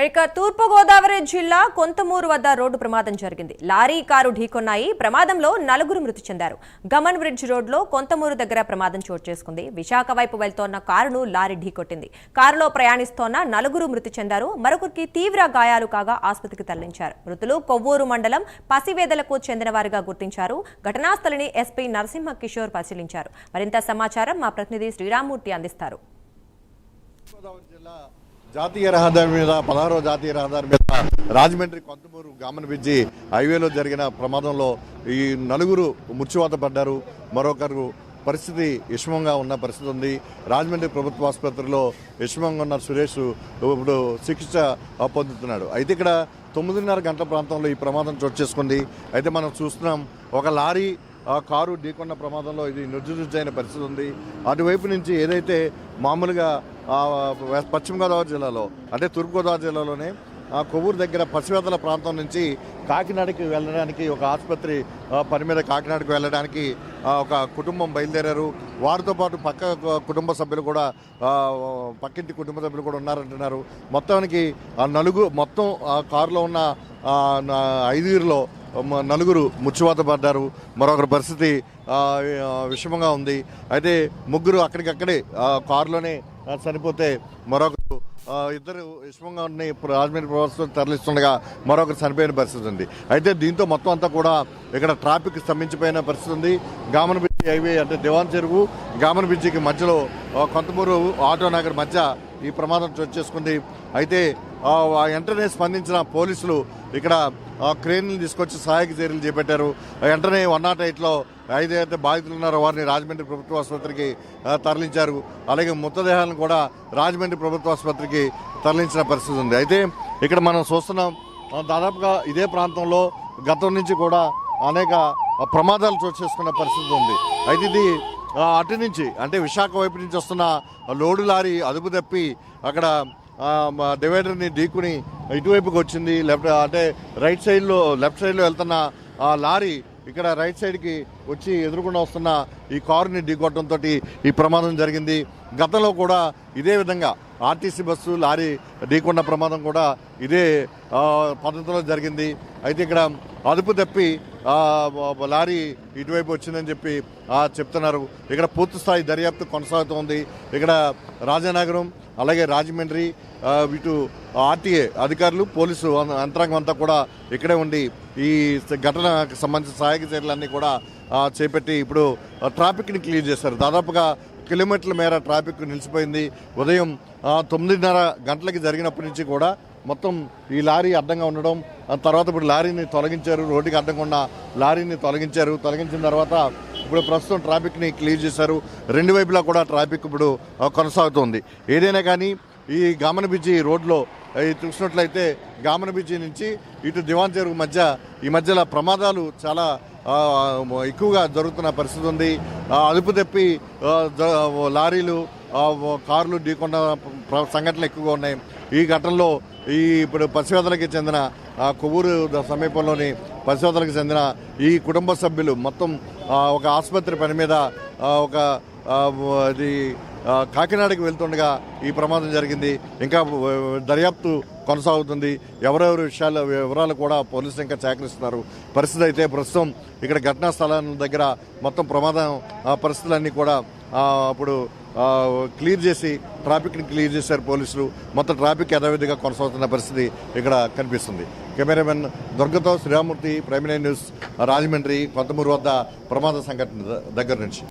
ఇక తూర్పుగోదావరి జిల్లా కొంతమూరు వద్ద రోడ్డు ప్రమాదం జరిగింది. లారీ కారు ఢీకొన్నాయి. ప్రమాదంలో 4 మృతి చెందారు. గమన్ బ్రిడ్జ్ రోడ్లో కొంతమూరు దగ్గర ప్రమాదం చోటు చేసుకుంది. విశాఖ వైపు వెళ్తోన్న కారును లారీ ఢీకొట్టింది. కారులో ప్రయాణిస్తోన్న 4 మృతి చెందారు. మరొకరికి తీవ్ర గాయాలు కాగా ఆసుపత్రికి తరలించారు. మృతులు కొవ్వూరు మండలం పసివేదలకు చెందిన వారిగా గుర్తించారు. ఘటనా స్థలిని ఎస్పీ నరసింహ కిషోర్ పరిశీలించారు. మరింత సమాచారం మా ప్రతినిధి శ్రీరామ్మూర్తి అందిస్తారు. జాతీయ రహదారి మీద 16వ జాతీయ రహదారి మీద రాజమండ్రి కొంతమూరు గామన్ బ్రిడ్జి హైవేలో జరిగిన ప్రమాదంలో ఈ 4 మృత్యువాత పడ్డారు. మరొకరు పరిస్థితి విషమంగా ఉన్న పరిస్థితి ఉంది. రాజమండ్రి ప్రభుత్వ ఆసుపత్రిలో విషమంగా ఉన్న సురేష్ ఇప్పుడు చికిత్స పొందుతున్నాడు. అయితే ఇక్కడ 9:30 గంటల ప్రాంతంలో ఈ ప్రమాదం చోటు చేసుకుంది. అయితే మనం చూస్తున్నాం, ఒక లారీ కారు ఢీకొన్న ప్రమాదంలో ఇది నిర్జుజైన పరిస్థితి ఉంది. అటువైపు నుంచి ఏదైతే మామూలుగా పశ్చిమ గోదావరి జిల్లాలో అంటే తూర్పుగోదావరి జిల్లాలోనే కొవ్వూరు దగ్గర పసివేదల ప్రాంతం నుంచి కాకినాడకి వెళ్ళడానికి ఒక ఆసుపత్రి పని మీద కాకినాడకి వెళ్ళడానికి ఒక కుటుంబం బయలుదేరారు. వారితో పాటు పక్క కుటుంబ సభ్యులు కూడా పక్కింటి కుటుంబ సభ్యులు కూడా ఉన్నారంటున్నారు. మొత్తానికి మొత్తం కారులో ఉన్న 5లో 4 మృత్యువాత పడ్డారు. మరొకరి పరిస్థితి విషమంగా ఉంది. అయితే 3 అక్కడికక్కడే కారులోనే చనిపోతే మరొకరు 2 విషమంగా ఉన్నాయి. రాజమండ్రి ప్రభుత్వం తరలిస్తుండగా మరొకరు చనిపోయిన పరిస్థితి ఉంది. అయితే దీంతో మొత్తం అంతా కూడా ఇక్కడ ట్రాఫిక్ స్తంభించిపోయిన పరిస్థితి ఉంది. గామన్ బ్రిడ్జి హైవే అంటే దివాన్ చెరువు గామన్ బ్రిడ్జికి మధ్యలో కొంతమూరు ఆటో నగర్ మధ్య ఈ ప్రమాదం చోటు చేసుకుంది. అయితే వెంటనే స్పందించిన పోలీసులు ఇక్కడ క్రేన్లు తీసుకొచ్చి సహాయక చర్యలు చేపట్టారు. వెంటనే 108లో 5 బాధితులు ఉన్నారో వారిని రాజమండ్రి ప్రభుత్వ ఆసుపత్రికి తరలించారు. అలాగే మృతదేహాలను కూడా రాజమండ్రి ప్రభుత్వ ఆసుపత్రికి తరలించిన పరిస్థితి ఉంది. అయితే ఇక్కడ మనం చూస్తున్నాం, దాదాపుగా ఇదే ప్రాంతంలో గతం నుంచి కూడా అనేక ప్రమాదాలు చోటు చేసుకున్న పరిస్థితి ఉంది. అయితే ఇది అటు నుంచి అంటే విశాఖ వైపు నుంచి వస్తున్న లోడు లారీ అదుపు తప్పి అక్కడ డివైడర్ని ఢీకుని ఇటువైపుకి వచ్చింది. లెఫ్ట్ సైడ్లో వెళ్తున్న లారీ ఇక్కడ రైట్ సైడ్కి వచ్చి ఎదురుకుండా వస్తున్న ఈ కారుని ఢీకొట్టడంతో ఈ ప్రమాదం జరిగింది. గతంలో కూడా ఇదే విధంగా ఆర్టీసీ బస్సు లారీ ఢీకొన్న ప్రమాదం కూడా ఇదే పద్ధతిలో జరిగింది. అయితే ఇక్కడ అదుపు తప్పి లారీ ఇటువైపు వచ్చిందని చెప్పి చెప్తున్నారు. ఇక్కడ పూర్తి స్థాయి దర్యాప్తు కొనసాగుతోంది. ఇక్కడ రాజానగరం అలాగే రాజమండ్రి ఇటు ఆర్టీఏ అధికారులు పోలీసు యంత్రాంగం అంతా కూడా ఇక్కడే ఉండి ఈ ఘటనకు సంబంధించిన సహాయక చర్యలన్నీ కూడా చేపట్టి ఇప్పుడు ట్రాఫిక్ని క్లియర్ చేశారు. దాదాపుగా కిలోమీటర్ల మేర ట్రాఫిక్ నిలిచిపోయింది. ఉదయం 9:30 గంటలకి జరిగినప్పటి నుంచి కూడా మొత్తం ఈ లారీ అడ్డంగా ఉండడం, తర్వాత ఇప్పుడు లారీని తొలగించారు. రోడ్డుకి అడ్డంగా ఉన్న లారీని తొలగించిన తర్వాత ఇప్పుడు ప్రస్తుతం ట్రాఫిక్ని క్లియర్ చేశారు. 2 వైపులా కూడా ట్రాఫిక్ ఇప్పుడు కొనసాగుతోంది. ఏదైనా కానీ ఈ గామన్ బ్రిడ్జి రోడ్లో చూసినట్లయితే గామన్ బ్రిడ్జి నుంచి ఇటు దివాన్ చెరువు ఈ మధ్యలో ప్రమాదాలు చాలా ఎక్కువగా జరుగుతున్న పరిస్థితి ఉంది. అదుపు తప్పి లారీలు కార్లు ఢీకొన్న సంఘటనలు ఎక్కువగా ఉన్నాయి. ఈ ఘటనలో ఇప్పుడు పసివేదలకి చెందిన కొవ్వూరు సమీపంలోని పసివేదలకు చెందిన ఈ కుటుంబ సభ్యులు మొత్తం ఒక ఆసుపత్రి పని మీద కాకినాడకి వెళ్తుండగా ఈ ప్రమాదం జరిగింది. ఇంకా దర్యాప్తు కొనసాగుతుంది. ఎవరెవరి వివరాలు కూడా పోలీసులు ఇంకా సేకరిస్తున్నారు. పరిస్థితి అయితే ప్రస్తుతం ఇక్కడ ఘటనా స్థలం దగ్గర మొత్తం ప్రమాదం పరిస్థితులన్నీ కూడా అప్పుడు క్లియర్ చేసి ట్రాఫిక్ని క్లియర్ చేశారు పోలీసులు. మొత్తం ట్రాఫిక్ యథావిధిగా కొనసాగుతున్న పరిస్థితి ఇక్కడ కనిపిస్తుంది. కెమెరామెన్ దుర్గతో శ్రీరామూర్తి, ప్రైమ్9 న్యూస్, రాజమండ్రి కొంతమూరు వద్ద ప్రమాద సంఘటన దగ్గర నుంచి.